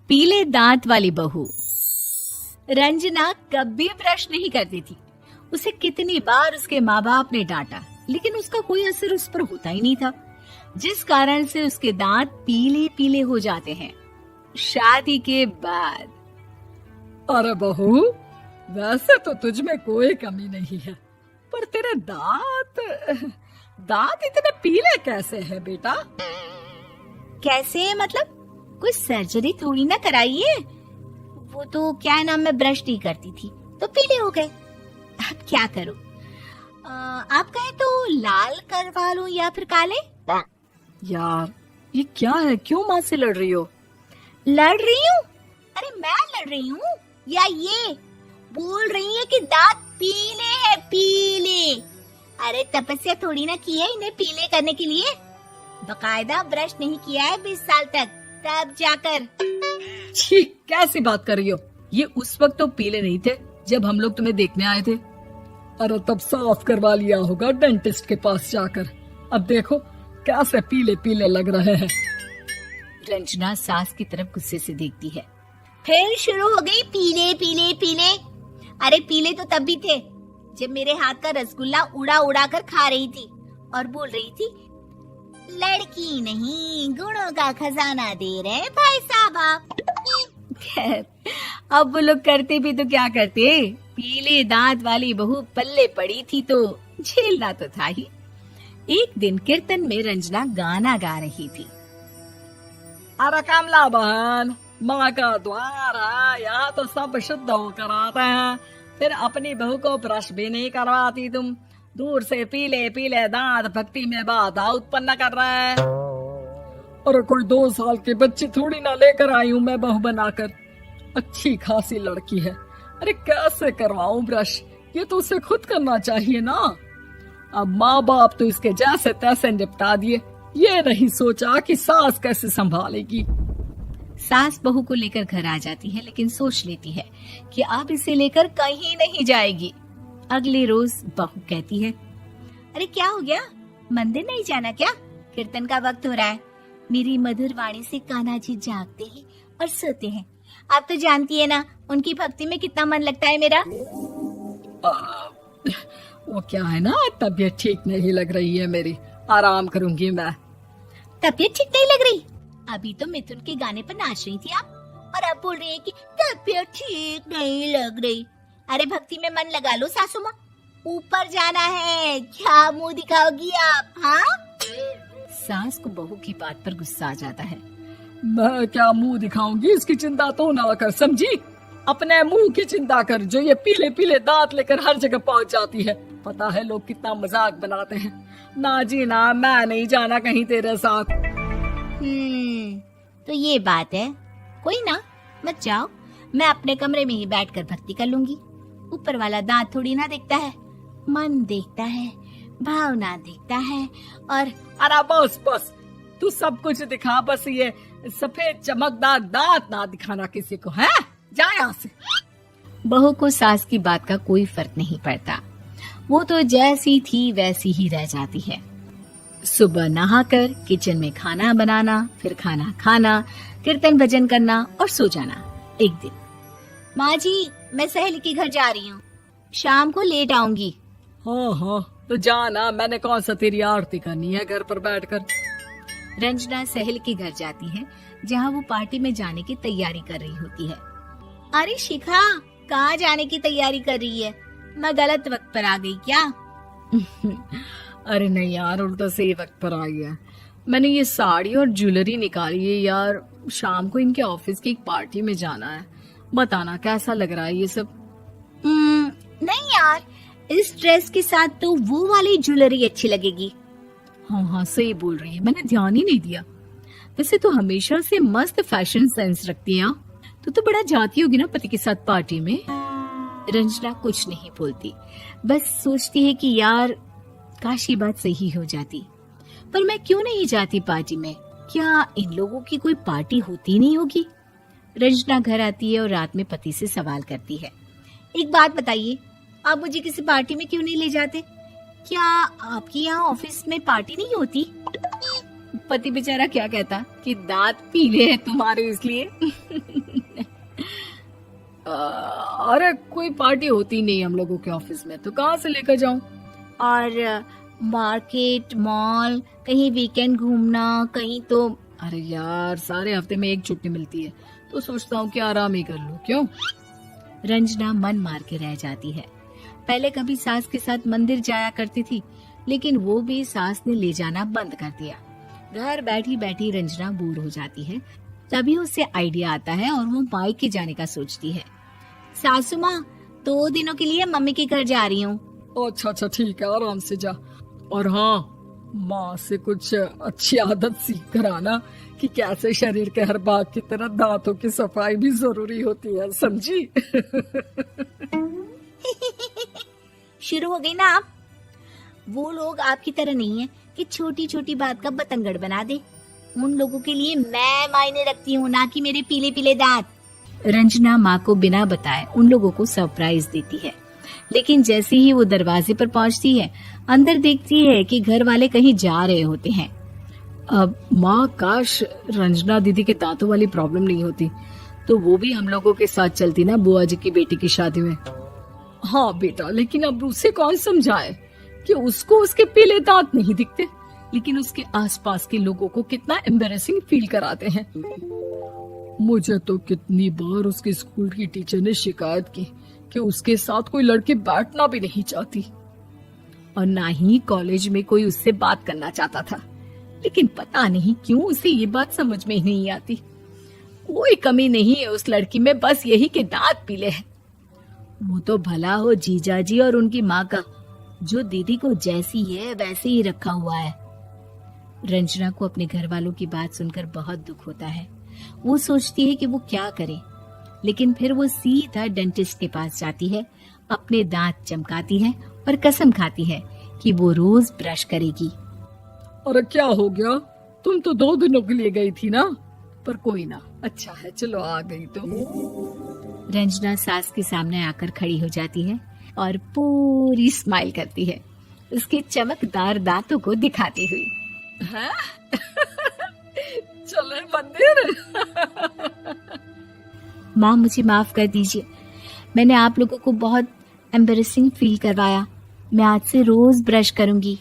पीले दांत वाली बहू। रंजना कभी ब्रश नहीं करती थी। उसे कितनी बार उसके माँ बाप ने डांटा, लेकिन उसका कोई असर उस पर होता ही नहीं था, जिस कारण से उसके दांत पीले पीले हो जाते हैं। शादी के बाद अरे बहू, वैसे तो तुझ में कोई कमी नहीं है, पर तेरे दांत इतने पीले कैसे हैं बेटा? कैसे मतलब? कोई सर्जरी थोड़ी ना कराइए। वो तो क्या नाम, मैं ब्रश नहीं करती थी तो पीले हो गए। अब क्या करूं? आप कहें तो लाल करवा लूं या फिर काले? यार ये क्या है, क्यों माँ से लड़ रही हो? लड़ रही हूँ? अरे मैं लड़ रही हूँ या ये बोल रही है कि दांत पीले हैं, पीले। अरे तपस्या थोड़ी ना की है इन्हें पीले करने के लिए। बकायदा ब्रश नहीं किया है 20 साल तक, तब जाकर। छी, कैसी बात कर रही हो? ये उस वक्त तो पीले नहीं थे जब हम लोग तुम्हें देखने आए थे। अरे तब साफ करवा लिया होगा डेंटिस्ट के पास जाकर। अब देखो कैसे पीले पीले लग रहे हैं। रंजना सास की तरफ गुस्से से देखती है। फिर शुरू हो गई पीले पीले पीले। अरे पीले तो तब भी थे जब मेरे हाथ का रसगुल्ला उड़ा उड़ा कर खा रही थी और बोल रही थी, लड़की नहीं गुणों का खजाना दे रहे भाई साहब आप। खैर, अब वो लोग करते भी तो क्या करते, पीले दांत वाली बहू पल्ले पड़ी थी तो झेलना तो था ही। एक दिन कीर्तन में रंजना गाना गा रही थी। अरे कमला बहन, माँ का द्वार है, यहाँ तो सब शुद्ध होकर आते हैं, फिर अपनी बहू को ब्रश भी नहीं करवाती तुम। दूर से पीले पीले दांत भक्ति में बाधा उत्पन्न कर रहे हैं। अरे कोई 2 साल की बच्ची थोड़ी ना लेकर आई हूँ मैं बहू बनाकर। अच्छी खासी लड़की है, अरे कैसे करवाऊं ब्रश? ये तो उसे खुद करना चाहिए ना। अब माँ बाप तो इसके जैसे तैसे निपटा दिए, ये नहीं सोचा कि सास कैसे संभालेगी। सास बहू को लेकर घर आ जाती है, लेकिन सोच लेती है कि अब इसे लेकर कहीं नहीं जाएगी। अगले रोज बहू कहती है, अरे क्या हो गया, मंदिर नहीं जाना क्या? कीर्तन का वक्त हो रहा है। मेरी मधुर वाणी से कान्हा जी जागते हैं और सोते हैं। आप तो जानती है ना उनकी भक्ति में कितना मन लगता है मेरा। वो क्या है ना, तबीयत ठीक नहीं लग रही है मेरी, आराम करूंगी मैं। तबीयत ठीक नहीं लग रही? अभी तो मिथुन के गाने पर नाच रही थी आप, और अब बोल रही है कि तबीयत ठीक नहीं लग रही। अरे भक्ति में मन लगा लो सासू माँ, ऊपर जाना है, क्या मुंह दिखाओगी आप? हाँ? सास को बहू की बात पर गुस्सा आ जाता है। मैं क्या मुंह दिखाऊंगी, इसकी चिंता तो ना कर, समझी? अपने मुंह की चिंता कर, जो ये पीले पीले दांत लेकर हर जगह पहुंच जाती है। पता है लोग कितना मजाक बनाते हैं। ना जी ना, मैं नहीं जाना कहीं तेरे साथ। तो ये बात है, कोई ना, मत जाओ, मैं अपने कमरे में ही बैठकर भक्ति कर लूंगी। ऊपर वाला दांत थोड़ी ना देखता है, मन देखता है, भावना देखता है। और अरे बस बस, तू सब कुछ दिखा, बस ये सफेद चमकदार दांत ना दिखाना किसी को, है? जा यहाँ से। बहू को सास की बात का कोई फर्क नहीं पड़ता, वो तो जैसी थी वैसी ही रह जाती है। सुबह नहाकर किचन में खाना बनाना, फिर खाना खाना, कीर्तन भजन करना और सो जाना। एक दिन, माँ जी मैं सहेली के घर जा रही हूँ, शाम को लेट आऊंगी। हाँ हाँ तो जाना, मैंने कौन सा तेरी आरती करनी है घर पर बैठकर। रंजना सहेली के घर जाती है, जहाँ वो पार्टी में जाने की तैयारी कर रही होती है। अरे शिखा, कहाँ जाने की तैयारी कर रही है? मैं गलत वक्त पर आ गई क्या? अरे नहीं यार, उल्टा सही वक्त पर आई है। मैंने ये साड़ी और ज्वेलरी निकाली है यार, शाम को इनके ऑफिस की एक पार्टी में जाना है। बताना कैसा लग रहा है ये सब? नहीं यार, इस ड्रेस के साथ तो वो वाली ज्वेलरी अच्छी लगेगी। हाँ हाँ सही बोल रही है, मैंने ध्यान ही नहीं दिया। वैसे तो हमेशा से मस्त फैशन सेंस रखती है। तो बड़ा जाती होगी ना पति के साथ पार्टी में। रंजना कुछ नहीं बोलती, बस सोचती है कि यार काश ये बात सही हो जाती, पर मैं क्यों नहीं जाती पार्टी में? क्या इन लोगों की कोई पार्टी होती नहीं होगी? रंजना घर आती है और रात में पति से सवाल करती है, एक बात बताइए, आप मुझे किसी पार्टी में क्यों नहीं ले जाते? क्या आपकी यहाँ ऑफिस में पार्टी नहीं होती? पति बेचारा क्या कहता कि दांत पीले हैं तुम्हारे इसलिए। अरे कोई पार्टी होती नहीं हम लोगों के ऑफिस में, तो कहाँ से लेकर जाऊं? और मार्केट, मॉल, कहीं वीकेंड घूमना, कहीं तो। अरे यार, सारे हफ्ते में एक छुट्टी मिलती है, तो सोचता हूँ कि आराम ही कर लूं। क्यों? रंजना मन मार के रह जाती है। पहले कभी सास के साथ मंदिर जाया करती थी, लेकिन वो भी सास ने ले जाना बंद कर दिया। घर बैठी बैठी रंजना बोर हो जाती है। तभी उसे आइडिया आता है और वो मायके जाने का सोचती है। सासू माँ, 2 दिनों के लिए मम्मी के घर जा रही हूँ। अच्छा ठीक है, आराम से जा। और हाँ, माँ से कुछ अच्छी आदत सीख कर आना कि कैसे शरीर के हर भाग की तरह दांतों की सफाई भी जरूरी होती है, समझी? शुरू हो गई ना आप। वो लोग आपकी तरह नहीं है कि छोटी छोटी बात का बतंगड़ बना दे। उन लोगों के लिए मैं मायने रखती हूँ, ना कि मेरे पीले पीले दांत। रंजना माँ को बिना बताए उन लोगों को सरप्राइज देती है, लेकिन जैसे ही वो दरवाजे पर पहुंचती है, अंदर देखती है कि घर वाले कहीं जा रहे होते हैं। अब माँ, काश रंजना दीदी के दांतों वाली प्रॉब्लम नहीं होती, तो वो भी हम लोगों के साथ चलती ना बुआ जी की बेटी की शादी में। हाँ बेटा, लेकिन अब उसे कौन समझाए कि उसको उसके पीले दांत नहीं दिखते, लेकिन उसके आसपास के लोगों को कितना एम्बैरेसिंग फील कराते हैं। मुझे तो कितनी बार उसके स्कूल की टीचर ने शिकायत की कि उसके साथ कोई लड़की बैठना भी नहीं चाहती, और ना ही कॉलेज में कोई उससे बात करना चाहता था। लेकिन पता नहीं क्यों उसे ये बात समझ में ही नहीं आती। कोई कमी नहीं है उस लड़की में, बस यही कि दांत पीले हैं। वो तो भला हो जीजा जी और उनकी माँ का, जो दीदी को जैसी है वैसे ही रखा हुआ है। रंजना को अपने घर वालों की बात सुनकर बहुत दुख होता है। वो सोचती है कि वो क्या करे, लेकिन फिर वो सीधा डेंटिस्ट के पास जाती है, अपने दांत चमकाती है और कसम खाती है कि वो रोज ब्रश करेगी। अरे क्या हो गया? तुम तो 2 दिनों के लिए गई थी ना, पर कोई ना, अच्छा है, चलो आ गई तो। रंजना सास के सामने आकर खड़ी हो जाती है और पूरी स्माइल करती है, उसके चमकदार दांतों को दिखाती हुई। हैं? चले मंदिर। माँ, मुझे माफ कर दीजिए, मैंने आप लोगों को बहुत एम्बैरेसिंग फील करवाया। मैं आज से रोज ब्रश करूंगी।